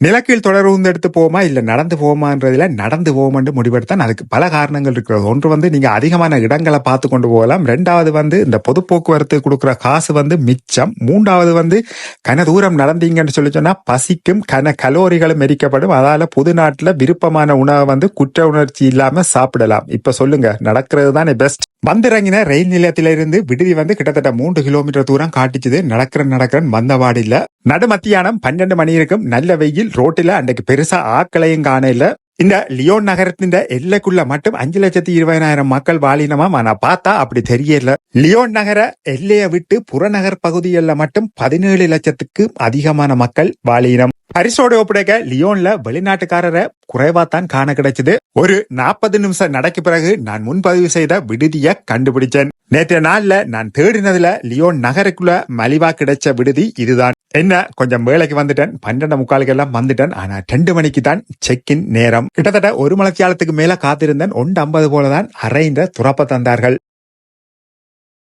நிலக்கீழ் தொடர்ந்து எடுத்து போமா இல்ல நடந்து போமான்றதுல நடந்து போமான்னு முடிவெடுத்தான். அதுக்கு பல காரணங்கள் இருக்கிறது. ஒன்று நீங்க அதிகமான இடங்களை பார்த்து கொண்டு போகலாம். ரெண்டாவது இந்த பொது போக்குவரத்து கொடுக்குற காசு மிச்சம். மூன்றாவது கன தூரம் நடந்தீங்கன்னு சொல்லி சொன்னா பசிக்கும், கன கலோரிகளும் எரிக்கப்படும். அதால புது நாட்டுல விருப்பமான உணவை குற்ற உணர்ச்சி இல்லாம சாப்பிடலாம். இப்ப சொல்லுங்க, நடக்கிறது தானே பெஸ்ட். வந்திறங்கின ரயில் நிலையத்திலிருந்து விடுதி கிட்டத்தட்ட 3 கிலோமீட்டர் தூரம் காட்டிச்சுது. நடக்கிறேன் வந்தவாடு இல்ல. நடுமத்தியானம் 12 மணி இருக்கும். நல்ல வெயில். ரோட்டில அன்றைக்கு பெருசா ஆக்களையும் காணல. இந்த லியோன் நகரத்தின் எல்லைக்குள்ள மட்டும் 5,20,000 மக்கள் வாழினமாம். ஆனா பார்த்தா அப்படி தெரியல. லியோன் நகர எல்லையை விட்டு புறநகர் பகுதிகளில் மட்டும் 17 லட்சத்துக்கு அதிகமான மக்கள் வாழினம். பரிசோடு ஒப்படைக்க லியோன்ல வெளிநாட்டுக்காரரை குறைவாத்தான் காண கிடைச்சது. ஒரு 40 நிமிஷம் நடக்கு பிறகு நான் முன்பதிவு செய்த விடுதியை கண்டுபிடிச்சேன். நேற்றைய நாள்ல நான் தேடினதுல லியோன் நகருக்குள்ள மலிவா கிடைச்ச விடுதி இதுதான். என்ன, கொஞ்சம் வேலைக்கு வந்துட்டேன். 12:45 எல்லாம் வந்துட்டேன். ஆனா 2 மணிக்கு தான் செக் இன் நேரம். கிட்டத்தட்ட 1 மணித்தியாலத்துக்கு மேல காத்திருந்தேன். 1:50 போலதான் அறைந்த துறப்ப தந்தார்கள்.